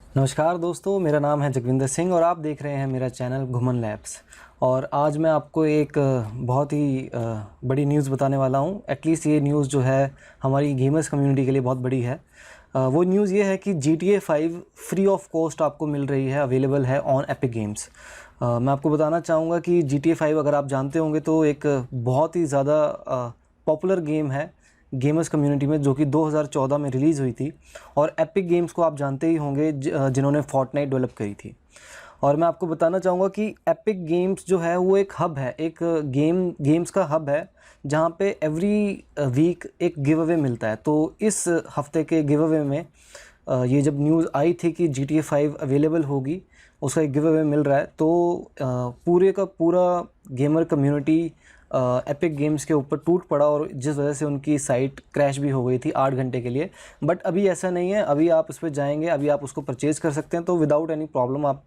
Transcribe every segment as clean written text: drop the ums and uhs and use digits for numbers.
नमस्कार दोस्तों, मेरा नाम है जगविंदर सिंह और आप देख रहे हैं मेरा चैनल घुमन लैब्स। और आज मैं आपको एक बहुत ही बड़ी न्यूज़ बताने वाला हूँ। एटलीस्ट ये न्यूज़ जो है हमारी गेमर्स कम्युनिटी के लिए बहुत बड़ी है। वो न्यूज़ ये है कि GTA 5 फ्री ऑफ कॉस्ट आपको मिल रही है, अवेलेबल है ऑन एपिक गेम्स। मैं आपको बताना चाहूँगा कि GTA 5 अगर आप जानते होंगे तो एक बहुत ही ज़्यादा पॉपुलर गेम है गेमर्स कम्युनिटी में, जो कि 2014 में रिलीज़ हुई थी। और एपिक गेम्स को आप जानते ही होंगे जिन्होंने फोर्टनाइट डेवलप करी थी। और मैं आपको बताना चाहूँगा कि एपिक गेम्स जो है वो एक हब है, एक गेम्स का हब है, जहाँ पे एवरी वीक एक गिव अवे मिलता है। तो इस हफ्ते के गिव अवे में ये जब न्यूज़ आई थी कि GTA 5 अवेलेबल होगी, उसका एक गिव अवे मिल रहा है, तो पूरे का पूरा गेमर कम्युनिटी एपिक गेम्स के ऊपर टूट पड़ा और जिस वजह से उनकी साइट क्रैश भी हो गई थी 8 घंटे के लिए। बट अभी ऐसा नहीं है, अभी आप उस पर जाएंगे, अभी आप उसको परचेज़ कर सकते हैं, तो विदाउट एनी प्रॉब्लम आप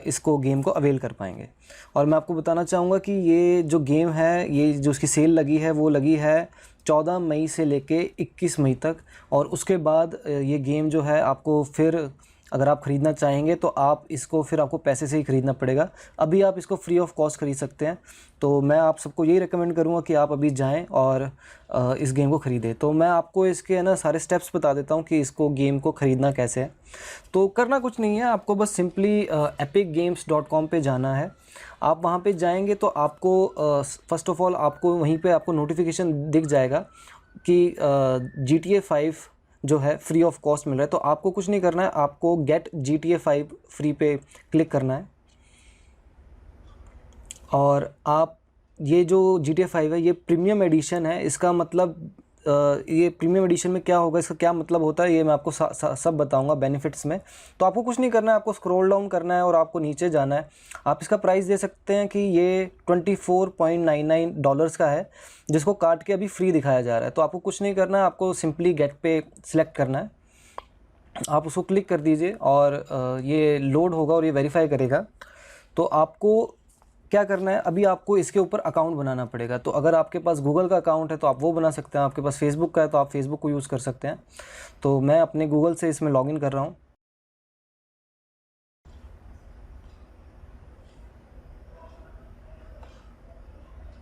इसको गेम को अवेल कर पाएंगे। और मैं आपको बताना चाहूँगा कि ये जो गेम है, ये जो उसकी सेल लगी है वो लगी है 14 मई से लेके 21 मई तक। और उसके बाद ये गेम जो है आपको फिर अगर आप ख़रीदना चाहेंगे तो आप इसको फिर आपको पैसे से ही ख़रीदना पड़ेगा। अभी आप इसको फ्री ऑफ कॉस्ट ख़रीद सकते हैं। तो मैं आप सबको यही रिकमेंड करूँगा कि आप अभी जाएं और इस गेम को ख़रीदें। तो मैं आपको इसके है ना सारे स्टेप्स बता देता हूँ कि इसको गेम को ख़रीदना कैसे है। तो करना कुछ नहीं है, आपको बस सिंपली epicgames.com पे जाना है। आप वहाँ पे जाएंगे तो आपको फ़र्स्ट ऑफ़ ऑल आपको वहीं पे आपको नोटिफिकेशन दिख जाएगा कि GTA 5 जो है फ्री ऑफ कॉस्ट मिल रहा है। तो आपको कुछ नहीं करना है, आपको गेट GTA 5 फ्री पे क्लिक करना है। और आप ये जो GTA 5 है ये प्रीमियम एडिशन है। इसका मतलब ये प्रीमियम एडिशन में क्या होगा, इसका क्या मतलब होता है, ये मैं आपको सब बताऊंगा बेनिफिट्स में। तो आपको कुछ नहीं करना है, आपको स्क्रॉल डाउन करना है और आपको नीचे जाना है। आप इसका प्राइस दे सकते हैं कि ये $24.99 का है, जिसको काट के अभी फ्री दिखाया जा रहा है। तो आपको कुछ नहीं करना है, आपको सिंपली गेट पे सिलेक्ट करना है। आप उसको क्लिक कर दीजिए और ये लोड होगा और ये वेरीफाई करेगा। तो आपको क्या करना है, अभी आपको इसके ऊपर अकाउंट बनाना पड़ेगा। तो अगर आपके पास गूगल का अकाउंट है तो आप वो बना सकते हैं, आपके पास फेसबुक का है तो आप फेसबुक को यूज़ कर सकते हैं। तो मैं अपने गूगल से इसमें लॉगिन कर रहा हूँ।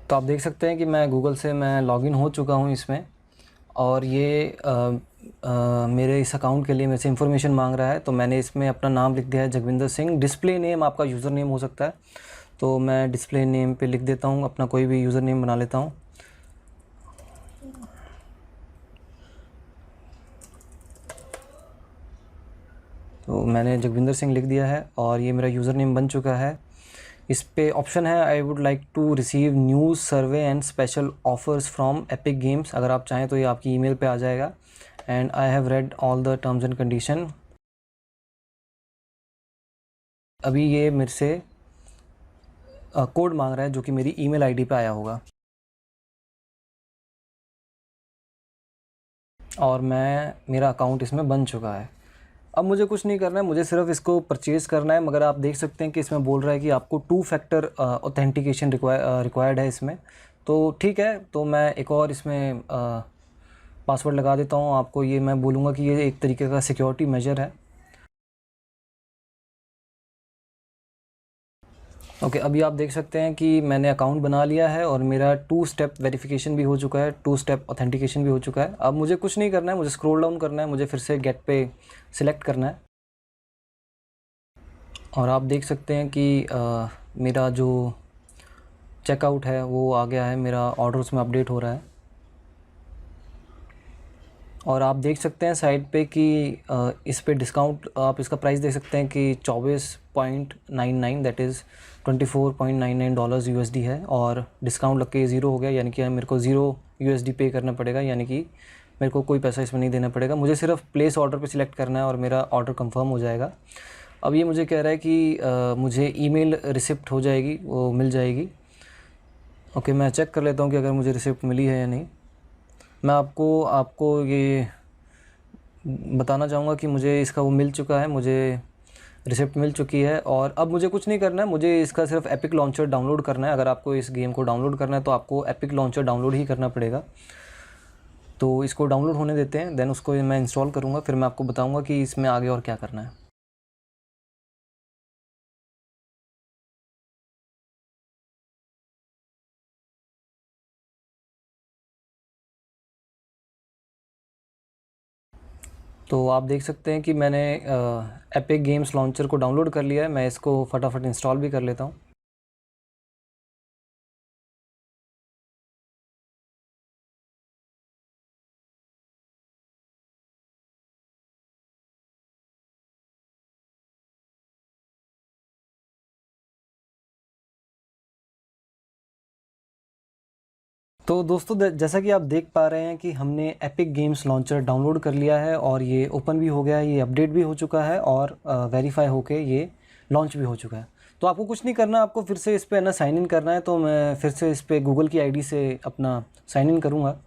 तो आप देख सकते हैं कि मैं गूगल से मैं लॉगिन हो चुका हूँ इसमें। और ये मेरे इस अकाउंट के लिए मेरे से इन्फॉर्मेशन मांग रहा है। तो मैंने इसमें अपना नाम लिख दिया है, जगविंदर सिंह। डिस्प्ले नेम आपका यूज़र नेम हो सकता है, तो मैं डिस्प्ले नेम पे लिख देता हूँ, अपना कोई भी यूज़र नेम बना लेता हूँ। तो मैंने जगविंदर सिंह लिख दिया है और ये मेरा यूज़र नेम बन चुका है। इस पे ऑप्शन है I would like to receive news, survey and special offers from Epic Games. अगर आप चाहें तो ये आपकी ईमेल पे आ जाएगा। And I have read all the terms and condition. अभी ये मेरे से कोड मांग रहा है जो कि मेरी ईमेल आईडी पे आया होगा। और मेरा अकाउंट इसमें बन चुका है। अब मुझे कुछ नहीं करना है, मुझे सिर्फ इसको परचेज़ करना है। मगर आप देख सकते हैं कि इसमें बोल रहा है कि आपको 2 फैक्टर ऑथेंटिकेशन रिक्वायर्ड है इसमें। तो ठीक है, तो मैं एक और इसमें पासवर्ड लगा देता हूँ। आपको ये मैं बोलूँगा कि ये एक तरीके का सिक्योरिटी मेजर है। ओके, अभी आप देख सकते हैं कि मैंने अकाउंट बना लिया है और मेरा 2 स्टेप वेरिफिकेशन भी हो चुका है, 2 स्टेप ऑथेंटिकेशन भी हो चुका है। अब मुझे कुछ नहीं करना है, मुझे स्क्रॉल डाउन करना है, मुझे फिर से गेट पे सिलेक्ट करना है। और आप देख सकते हैं कि मेरा जो चेकआउट है वो आ गया है, मेरा ऑर्डर उसमें अपडेट हो रहा है। और आप देख सकते हैं साइड पे कि इस पे डिस्काउंट, आप इसका प्राइस देख सकते हैं कि 24.99 दैट इज़ $24.99 USD है। और डिस्काउंट लग के 0 हो गया, यानी कि मेरे को 0 USD पे करना पड़ेगा, यानी कि मेरे को कोई पैसा इसमें नहीं देना पड़ेगा। मुझे सिर्फ प्लेस ऑर्डर पे सिलेक्ट करना है और मेरा ऑर्डर कंफर्म हो जाएगा। अब ये मुझे कह रहा है कि मुझे ईमेल रिसिप्ट हो जाएगी, वो मिल जाएगी। ओके, मैं चेक कर लेता हूँ कि अगर मुझे रिसिप्ट मिली है या नहीं। मैं आपको आपको ये बताना चाहूँगा कि मुझे इसका वो मिल चुका है, मुझे रिसिप्ट मिल चुकी है। और अब मुझे कुछ नहीं करना है, मुझे इसका सिर्फ एपिक लॉन्चर डाउनलोड करना है। अगर आपको इस गेम को डाउनलोड करना है तो आपको एपिक लॉन्चर डाउनलोड ही करना पड़ेगा। तो इसको डाउनलोड होने देते हैं, देन उसको मैं इंस्टॉल करूँगा, फिर मैं आपको बताऊँगा कि इसमें आगे और क्या करना है। तो आप देख सकते हैं कि मैंने एपिक गेम्स लॉन्चर को डाउनलोड कर लिया है। मैं इसको फटाफट इंस्टॉल भी कर लेता हूँ। तो दोस्तों जैसा कि आप देख पा रहे हैं कि हमने एपिक गेम्स लॉन्चर डाउनलोड कर लिया है और ये ओपन भी हो गया है, ये अपडेट भी हो चुका है और वेरीफाई होके ये लॉन्च भी हो चुका है। तो आपको कुछ नहीं करना, आपको फिर से इस पे ना साइन इन करना है। तो मैं फिर से इस पे गूगल की आईडी से अपना साइन इन करूँगा।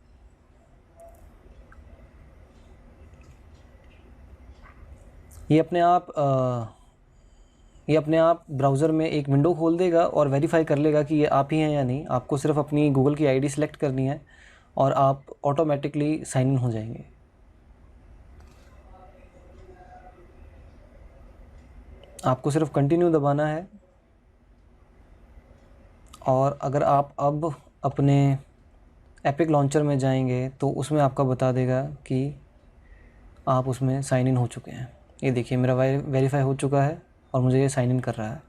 ये अपने आप ब्राउज़र में एक विंडो खोल देगा और वेरीफाई कर लेगा कि ये आप ही हैं या नहीं। आपको सिर्फ अपनी गूगल की आईडी सेलेक्ट करनी है और आप ऑटोमेटिकली साइन इन हो जाएंगे। आपको सिर्फ कंटिन्यू दबाना है और अगर आप अब अपने एपिक लॉन्चर में जाएंगे तो उसमें आपका बता देगा कि आप उसमें साइन इन हो चुके हैं। ये देखिए मेरा वेरीफाई हो चुका है और मुझे ये साइन इन कर रहा है।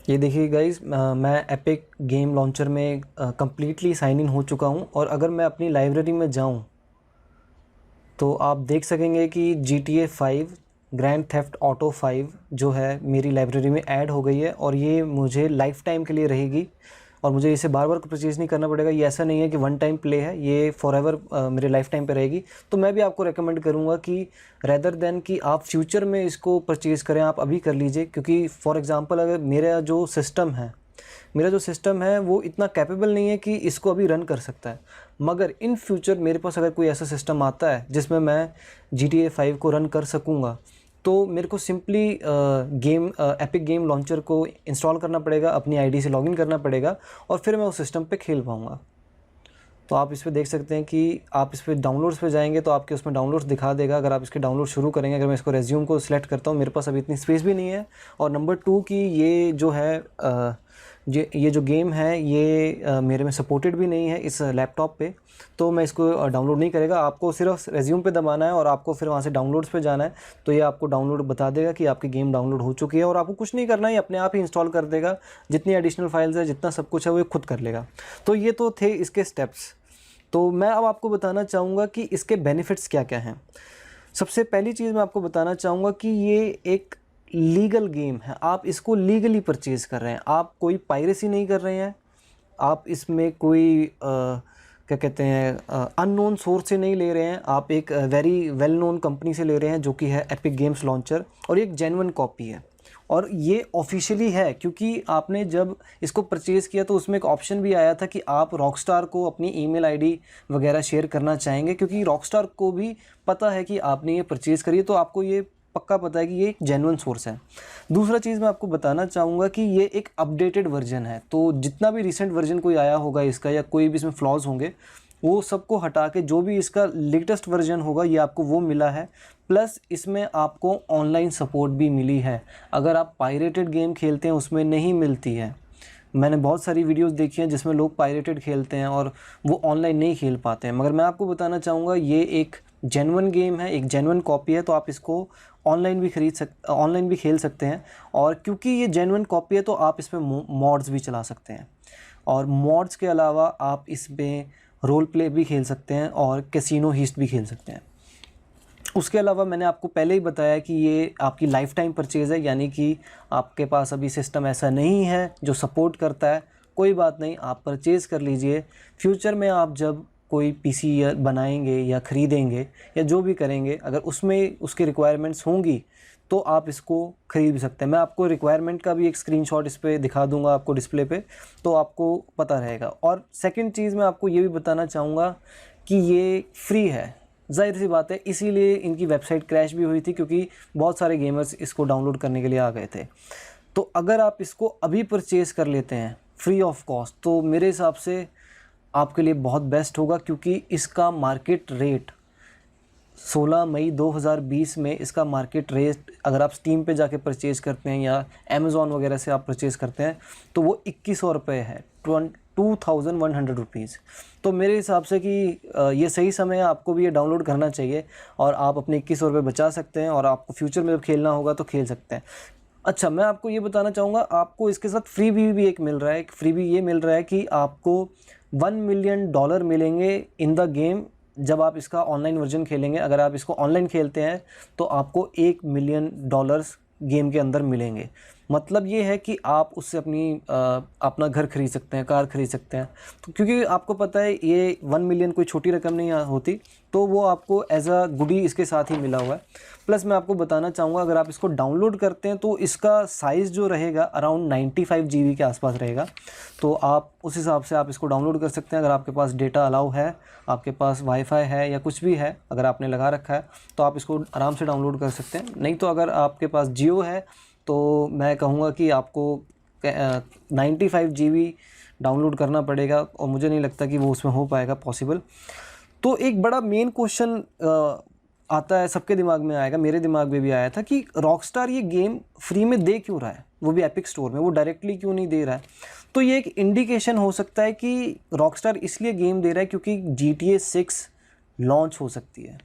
ये देखिए गाइस, मैं एपिक गेम लॉन्चर में कम्प्लीटली साइन इन हो चुका हूँ और अगर मैं अपनी लाइब्रेरी में जाऊँ तो आप देख सकेंगे कि GTA 5 ग्रैंड थेफ्ट ऑटो 5 जो है मेरी लाइब्रेरी में ऐड हो गई है और ये मुझे लाइफ टाइम के लिए रहेगी और मुझे इसे बार बार परचेज़ नहीं करना पड़ेगा। ये ऐसा नहीं है कि वन टाइम प्ले है, ये फॉरएवर मेरे लाइफ टाइम पे रहेगी। तो मैं भी आपको रेकमेंड करूँगा कि रेदर देन कि आप फ्यूचर में इसको परचेज़ करें, आप अभी कर लीजिए। क्योंकि फॉर एग्ज़ाम्पल अगर मेरा जो सिस्टम है वो इतना कैपेबल नहीं है कि इसको अभी रन कर सकता है, मगर इन फ्यूचर मेरे पास अगर कोई ऐसा सिस्टम आता है जिसमें मैं GTA 5 को रन कर सकूँगा तो मेरे को सिंपली एपिक गेम लॉन्चर को इंस्टॉल करना पड़ेगा, अपनी आईडी से लॉगिन करना पड़ेगा और फिर मैं उस सिस्टम पे खेल पाऊँगा। तो आप इस पे देख सकते हैं कि आप इस पे डाउनलोड्स पे जाएंगे तो आपके उसमें डाउनलोड्स दिखा देगा। अगर आप इसके डाउनलोड शुरू करेंगे, अगर मैं इसको रेज्यूम को सिलेक्ट करता हूँ, मेरे पास अभी इतनी स्पेस भी नहीं है और नंबर 2 कि ये जो है ये जो गेम है ये मेरे में सपोर्टेड भी नहीं है इस लैपटॉप पे, तो मैं इसको डाउनलोड नहीं करेगा। आपको सिर्फ रेज्यूम पे दबाना है और आपको फिर वहाँ से डाउनलोड्स पे जाना है। तो ये आपको डाउनलोड बता देगा कि आपकी गेम डाउनलोड हो चुकी है और आपको कुछ नहीं करना है, ये अपने आप ही इंस्टॉल कर देगा। जितनी एडिशनल फाइल्स है, जितना सब कुछ है, वो ये खुद कर लेगा। तो ये तो थे इसके स्टेप्स। तो मैं अब आपको बताना चाहूँगा कि इसके बेनिफिट्स क्या क्या हैं। सबसे पहली चीज़ मैं आपको बताना चाहूँगा कि ये एक लीगल गेम है। आप इसको लीगली परचेज़ कर रहे हैं, आप कोई पायरेसी नहीं कर रहे हैं, आप इसमें कोई क्या कहते हैं अननोन सोर्स से नहीं ले रहे हैं। आप एक वेरी वेल नोन कंपनी से ले रहे हैं जो कि है एपिक गेम्स लॉन्चर, और ये एक जेन्युइन कॉपी है और ये ऑफिशियली है। क्योंकि आपने जब इसको परचेज़ किया तो उसमें एक ऑप्शन भी आया था कि आप रॉकस्टार को अपनी ईमेल आईडी वगैरह शेयर करना चाहेंगे, क्योंकि रॉकस्टार को भी पता है कि आपने ये परचेज़ करी है, तो आपको ये पक्का पता है कि ये एक जेन्युइन सोर्स है। दूसरा चीज़ मैं आपको बताना चाहूँगा कि ये एक अपडेटेड वर्जन है। तो जितना भी रिसेंट वर्जन कोई आया होगा इसका या कोई भी इसमें फ्लॉज होंगे, वो सबको हटा के जो भी इसका लेटेस्ट वर्जन होगा ये आपको वो मिला है। प्लस इसमें आपको ऑनलाइन सपोर्ट भी मिली है। अगर आप पायरेटेड गेम खेलते हैं उसमें नहीं मिलती है। मैंने बहुत सारी वीडियोस देखी हैं जिसमें लोग पायरेटेड खेलते हैं और वो ऑनलाइन नहीं खेल पाते हैं, मगर मैं आपको बताना चाहूँगा ये एक जेन्युइन गेम है, एक जेन्युइन कॉपी है। तो आप इसको ऑनलाइन भी खेल सकते हैं। और क्योंकि ये जेन्युइन कॉपी है तो आप इसमें मॉड्स भी चला सकते हैं, और मॉड्स के अलावा आप इसमें रोल प्ले भी खेल सकते हैं और कैसीनो हीस्ट भी खेल सकते हैं। उसके अलावा मैंने आपको पहले ही बताया कि ये आपकी लाइफ टाइम परचेज़ है, यानी कि आपके पास अभी सिस्टम ऐसा नहीं है जो सपोर्ट करता है। कोई बात नहीं, आप परचेज़ कर लीजिए। फ्यूचर में आप जब कोई पीसी या बनाएंगे या ख़रीदेंगे या जो भी करेंगे, अगर उसमें उसकी रिक्वायरमेंट्स होंगी तो आप इसको ख़रीद भी सकते हैं। मैं आपको रिक्वायरमेंट का भी एक स्क्रीनशॉट इस पे दिखा दूंगा आपको डिस्प्ले पे, तो आपको पता रहेगा। और सेकंड चीज़ मैं आपको ये भी बताना चाहूँगा कि ये फ्री है। ज़ाहिर सी बात है, इसीलिए इनकी वेबसाइट क्रैश भी हुई थी, क्योंकि बहुत सारे गेमर्स इसको डाउनलोड करने के लिए आ गए थे। तो अगर आप इसको अभी परचेज़ कर लेते हैं फ्री ऑफ कॉस्ट तो मेरे हिसाब से आपके लिए बहुत बेस्ट होगा, क्योंकि इसका मार्केट रेट 16 मई 2020 में इसका मार्केट रेट, अगर आप स्टीम पे जाके परचेज़ करते हैं या अमेज़ॉन वगैरह से आप परचेज़ करते हैं, तो वो 2100 रुपये है, 2100 रुपीज़। तो मेरे हिसाब से कि ये सही समय है, आपको भी ये डाउनलोड करना चाहिए और आप अपने 2100 रुपये बचा सकते हैं और आपको फ्यूचर में जब खेलना होगा तो खेल सकते हैं। अच्छा, मैं आपको ये बताना चाहूँगा, आपको इसके साथ फ्रीबी भी एक मिल रहा है। फ्रीबी ये मिल रहा है कि आपको $1 मिलियन मिलेंगे इन द गेम जब आप इसका ऑनलाइन वर्जन खेलेंगे। अगर आप इसको ऑनलाइन खेलते हैं तो आपको $1 मिलियन गेम के अंदर मिलेंगे। मतलब ये है कि आप उससे अपना घर खरीद सकते हैं, कार खरीद सकते हैं। तो क्योंकि आपको पता है ये 1 मिलियन कोई छोटी रकम नहीं होती, तो वो आपको एज अ गुडी इसके साथ ही मिला हुआ है। प्लस मैं आपको बताना चाहूँगा, अगर आप इसको डाउनलोड करते हैं तो इसका साइज़ जो रहेगा अराउंड 95 GB के आसपास रहेगा। तो आप उस हिसाब से आप इसको डाउनलोड कर सकते हैं। अगर आपके पास डेटा अलाउ है, आपके पास वाईफाई है या कुछ भी है, अगर आपने लगा रखा है तो आप इसको आराम से डाउनलोड कर सकते हैं। नहीं तो अगर आपके पास जियो है तो मैं कहूँगा कि आपको 95 GB डाउनलोड करना पड़ेगा और मुझे नहीं लगता कि वो उसमें हो पाएगा पॉसिबल। तो एक बड़ा मेन क्वेश्चन आता है, सबके दिमाग में आएगा, मेरे दिमाग में भी आया था कि रॉकस्टार ये गेम फ्री में दे क्यों रहा है, वो भी एपिक स्टोर में, वो डायरेक्टली क्यों नहीं दे रहा है। तो ये एक इंडिकेशन हो सकता है कि रॉकस्टार इसलिए गेम दे रहा है क्योंकि GTA 6 लॉन्च हो सकती है।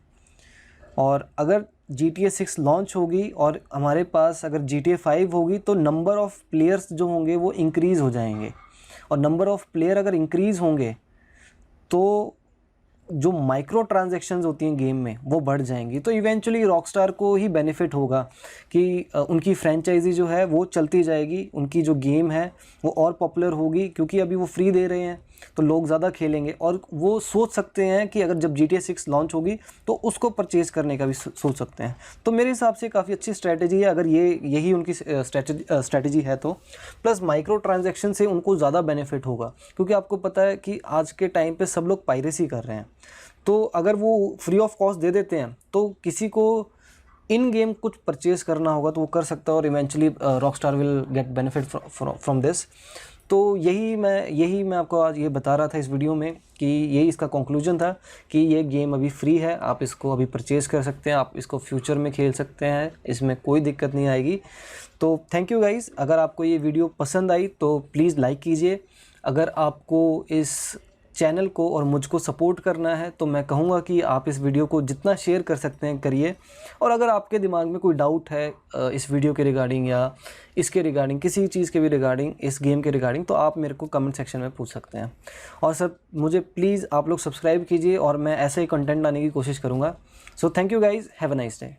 और अगर GTA 6 लॉन्च होगी और हमारे पास अगर GTA 5 होगी तो नंबर ऑफ़ प्लेयर्स जो होंगे वो इंक्रीज़ हो जाएंगे, और नंबर ऑफ़ प्लेयर अगर इंक्रीज़ होंगे तो जो माइक्रो ट्रांजैक्शंस होती हैं गेम में वो बढ़ जाएंगी। तो इवेंचुअली रॉकस्टार को ही बेनिफिट होगा कि उनकी फ्रेंचाइजी जो है वो चलती जाएगी, उनकी जो गेम है वो और पॉपुलर होगी, क्योंकि अभी वो फ्री दे रहे हैं तो लोग ज़्यादा खेलेंगे। और वो सोच सकते हैं कि अगर जब GTA 6 लॉन्च होगी तो उसको परचेज़ करने का भी सोच सकते हैं। तो मेरे हिसाब से काफ़ी अच्छी स्ट्रैटेजी है, अगर यही उनकी स्ट्रैटेजी है तो। प्लस माइक्रो ट्रांजैक्शन से उनको ज़्यादा बेनिफिट होगा, क्योंकि आपको पता है कि आज के टाइम पे सब लोग पायरेसी कर रहे हैं। तो अगर वो फ्री ऑफ कॉस्ट दे देते हैं तो किसी को इन गेम कुछ परचेज़ करना होगा तो वो कर सकता है, और eventually Rockstar will get benefit from this. तो यही मैं आपको आज ये बता रहा था इस वीडियो में कि यही इसका कंक्लूजन था कि ये गेम अभी फ्री है, आप इसको अभी परचेज़ कर सकते हैं, आप इसको फ्यूचर में खेल सकते हैं, इसमें कोई दिक्कत नहीं आएगी। तो थैंक यू गाइज़। अगर आपको ये वीडियो पसंद आई तो प्लीज़ लाइक कीजिए। अगर आपको इस चैनल को और मुझको सपोर्ट करना है तो मैं कहूँगा कि आप इस वीडियो को जितना शेयर कर सकते हैं करिए। और अगर आपके दिमाग में कोई डाउट है इस वीडियो के रिगार्डिंग या इसके रिगार्डिंग, किसी चीज़ के भी रिगार्डिंग, इस गेम के रिगार्डिंग, तो आप मेरे को कमेंट सेक्शन में पूछ सकते हैं। और सर मुझे प्लीज़ आप लोग सब्सक्राइब कीजिए और मैं ऐसे ही कंटेंट लाने की कोशिश करूँगा। So thank you guys, have a nice day.